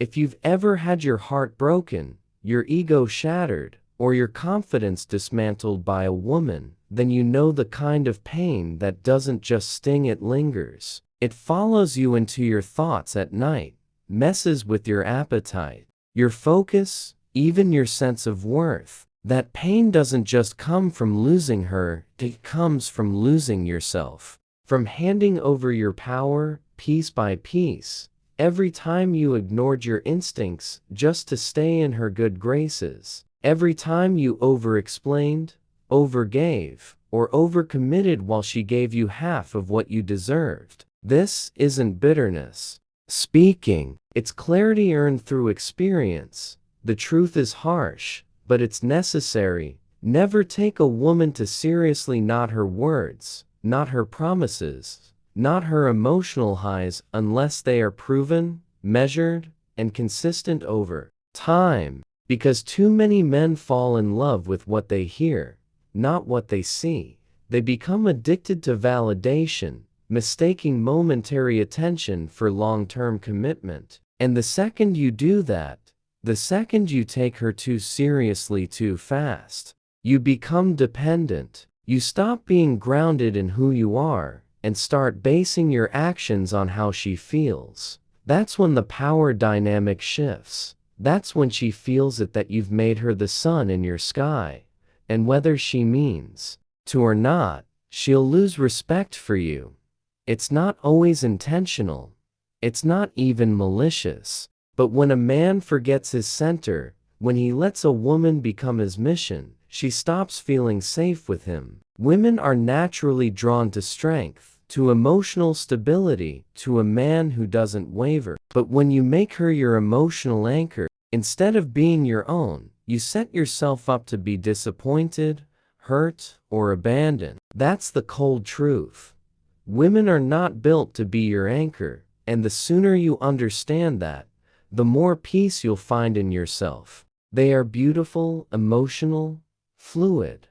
If you've ever had your heart broken, your ego shattered, or your confidence dismantled by a woman, then you know the kind of pain that doesn't just sting, it lingers. It follows you into your thoughts at night, messes with your appetite, your focus, even your sense of worth. That pain doesn't just come from losing her, it comes from losing yourself. From handing over your power, piece by piece, every time you ignored your instincts just to stay in her good graces. Every time you over-explained, over-gave, or over-committed while she gave you half of what you deserved. This isn't bitterness speaking. It's clarity earned through experience. The truth is harsh, but it's necessary. Never take a woman too seriously, not her words, not her promises, not her emotional highs, unless they are proven, measured, and consistent over time. Because too many men fall in love with what they hear, not what they see. They become addicted to validation, mistaking momentary attention for long-term commitment. And the second you do that, the second you take her too seriously too fast, you become dependent. You stop being grounded in who you are and start basing your actions on how she feels. That's when the power dynamic shifts. That's when she feels it that you've made her the sun in your sky, and whether she means to or not, she'll lose respect for you. It's not always intentional. It's not even malicious. But when a man forgets his center, when he lets a woman become his mission, she stops feeling safe with him. Women are naturally drawn to strength, to emotional stability, to a man who doesn't waver. But when you make her your emotional anchor, instead of being your own, you set yourself up to be disappointed, hurt, or abandoned. That's the cold truth. Women are not built to be your anchor, and the sooner you understand that, the more peace you'll find in yourself. They are beautiful, emotional, fluid,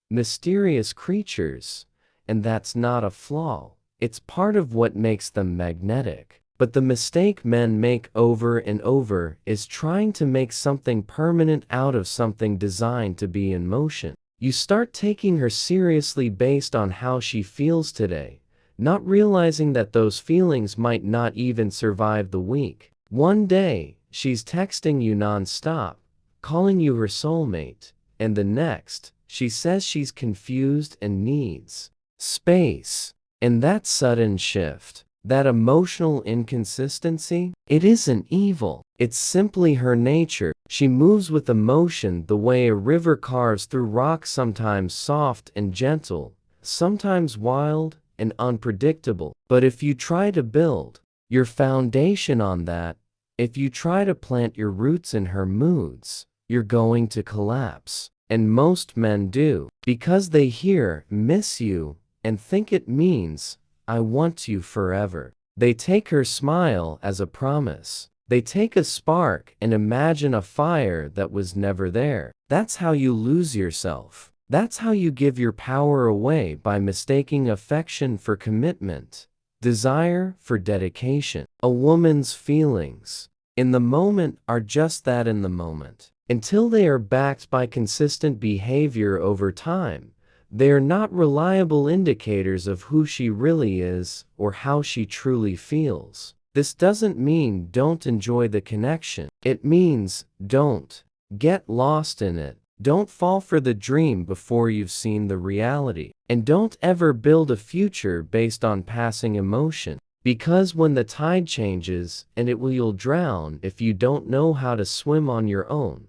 mysterious creatures, and that's not a flaw. It's part of what makes them magnetic. But the mistake men make over and over is trying to make something permanent out of something designed to be in motion. You start taking her seriously based on how she feels today, not realizing that those feelings might not even survive the week. One day, she's texting you non-stop, calling you her soulmate, and the next, she says she's confused and needs space. And that sudden shift, that emotional inconsistency, it isn't evil. It's simply her nature. She moves with emotion the way a river carves through rock, sometimes soft and gentle, sometimes wild and unpredictable. But if you try to build your foundation on that, if you try to plant your roots in her moods, you're going to collapse. And most men do, because they hear "miss you" and think it means "I want you forever." They take her smile as a promise. They take a spark and imagine a fire that was never there. That's how you lose yourself. That's how you give your power away, by mistaking affection for commitment, desire for dedication. A woman's feelings in the moment are just that, in the moment. Until they are backed by consistent behavior over time, they are not reliable indicators of who she really is or how she truly feels. This doesn't mean don't enjoy the connection. It means don't get lost in it. Don't fall for the dream before you've seen the reality. And don't ever build a future based on passing emotion. Because when the tide changes, and it will, you'll drown if you don't know how to swim on your own.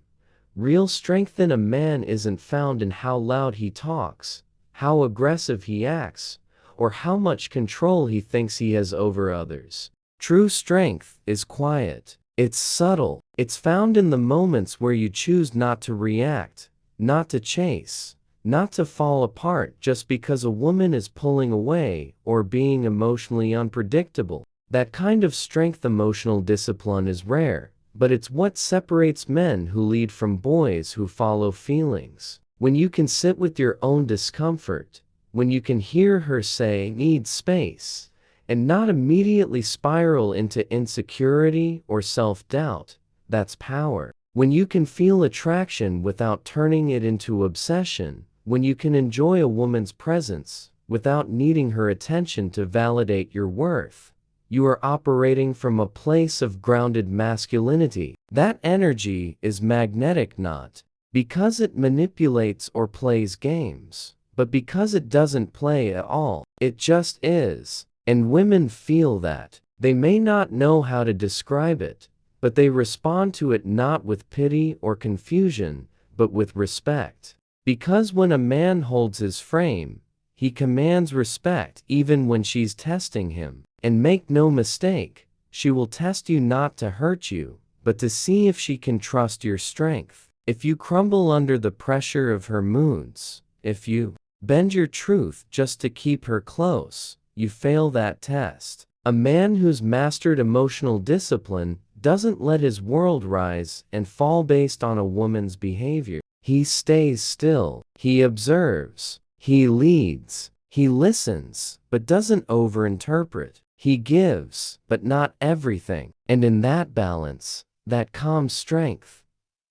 Real strength in a man isn't found in how loud he talks, how aggressive he acts, or how much control he thinks he has over others. True strength is quiet. It's subtle. It's found in the moments where you choose not to react, not to chase, not to fall apart just because a woman is pulling away or being emotionally unpredictable. That kind of strength, emotional discipline, is rare, but it's what separates men who lead from boys who follow feelings. When you can sit with your own discomfort, when you can hear her say "need space," and not immediately spiral into insecurity or self-doubt. That's power. When you can feel attraction without turning it into obsession, when you can enjoy a woman's presence without needing her attention to validate your worth, you are operating from a place of grounded masculinity. That energy is magnetic not because it manipulates or plays games, but because it doesn't play at all. It just is. And women feel that. They may not know how to describe it, but they respond to it not with pity or confusion, but with respect. Because when a man holds his frame, he commands respect even when she's testing him. And make no mistake, she will test you not to hurt you, but to see if she can trust your strength. If you crumble under the pressure of her moods, if you bend your truth just to keep her close, you fail that test. A man who's mastered emotional discipline doesn't let his world rise and fall based on a woman's behavior. He stays still, he observes, he leads, he listens, but doesn't overinterpret. He gives, but not everything. And in that balance, that calm strength,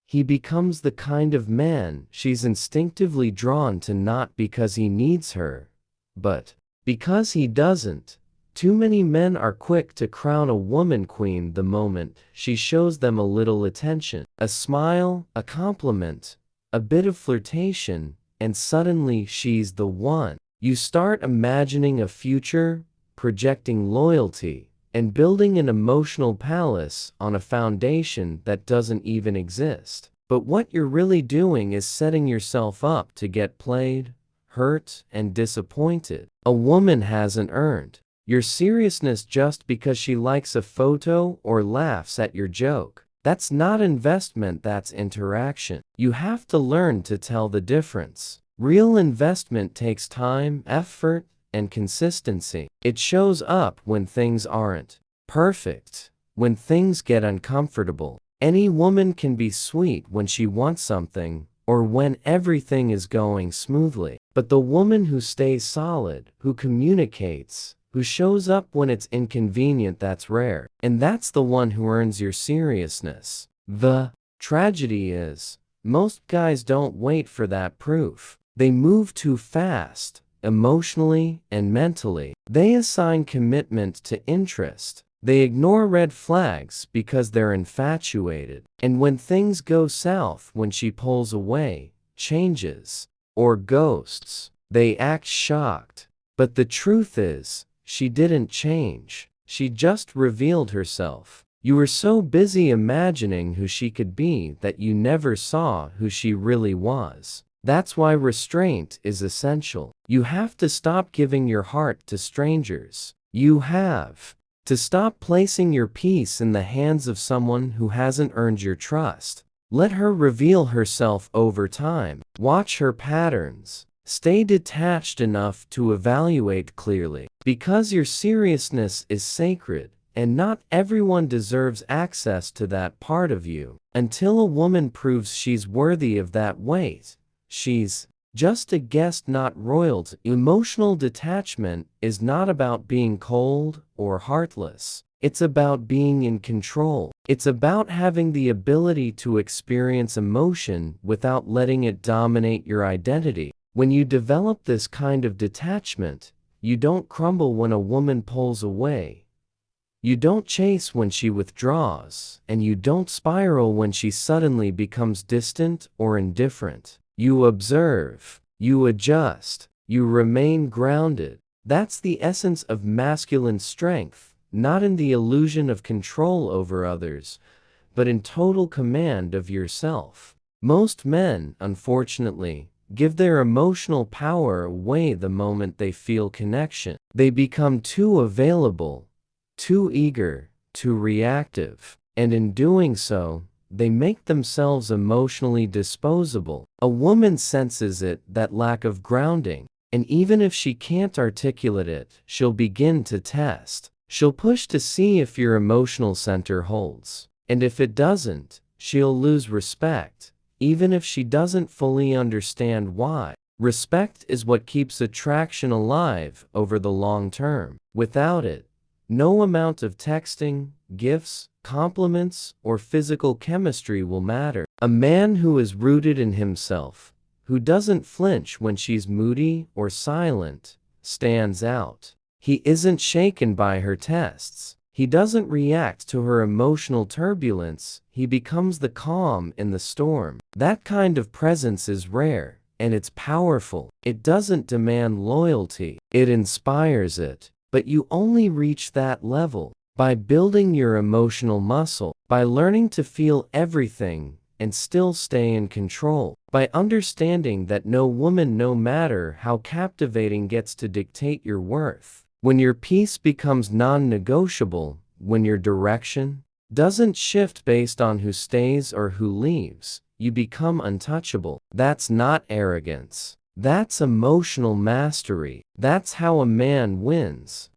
he becomes the kind of man she's instinctively drawn to, not because he needs her, but because he doesn't. Too many men are quick to crown a woman queen the moment she shows them a little attention, a smile, a compliment, a bit of flirtation, and suddenly she's the one. You start imagining a future, projecting loyalty, and building an emotional palace on a foundation that doesn't even exist. But what you're really doing is setting yourself up to get played, hurt, and disappointed. A woman hasn't earned your seriousness just because she likes a photo or laughs at your joke. That's not investment, that's interaction. You have to learn to tell the difference. Real investment takes time, effort, and consistency. It shows up when things aren't perfect, when things get uncomfortable. Any woman can be sweet when she wants something, or when everything is going smoothly. But the woman who stays solid, who communicates, who shows up when it's inconvenient, that's rare. And that's the one who earns your seriousness. The tragedy is, most guys don't wait for that proof. They move too fast, emotionally and mentally. They assign commitment to interest. They ignore red flags because they're infatuated. And when things go south, when she pulls away, changes, or ghosts, they act shocked. But the truth is, she didn't change. She just revealed herself. You were so busy imagining who she could be that you never saw who she really was. That's why restraint is essential. You have to stop giving your heart to strangers. You have to stop placing your peace in the hands of someone who hasn't earned your trust. Let her reveal herself over time. Watch her patterns. Stay detached enough to evaluate clearly. Because your seriousness is sacred, and not everyone deserves access to that part of you. Until a woman proves she's worthy of that weight, she's just a guest, not royalty. Emotional detachment is not about being cold or heartless. It's about being in control. It's about having the ability to experience emotion without letting it dominate your identity. When you develop this kind of detachment, you don't crumble when a woman pulls away. You don't chase when she withdraws, and you don't spiral when she suddenly becomes distant or indifferent. You observe, you adjust, you remain grounded. That's the essence of masculine strength, not in the illusion of control over others, but in total command of yourself. Most men, unfortunately, give their emotional power away the moment they feel connection. They become too available, too eager, too reactive, and in doing so, they make themselves emotionally disposable. A woman senses it, that lack of grounding, and even if she can't articulate it, she'll begin to test. She'll push to see if your emotional center holds. And if it doesn't, she'll lose respect, even if she doesn't fully understand why. Respect is what keeps attraction alive over the long term. Without it, No amount of texting, gifts, compliments, or physical chemistry will matter. A man who is rooted in himself, who doesn't flinch when she's moody or silent, stands out. He isn't shaken by her tests. He doesn't react to her emotional turbulence. He becomes the calm in the storm. That kind of presence is rare, and it's powerful. It doesn't demand loyalty. It inspires it. But you only reach that level by building your emotional muscle, by learning to feel everything and still stay in control, by understanding that no woman, no matter how captivating, gets to dictate your worth. When your peace becomes non-negotiable, when your direction doesn't shift based on who stays or who leaves, you become untouchable. That's not arrogance. That's emotional mastery. That's how a man wins.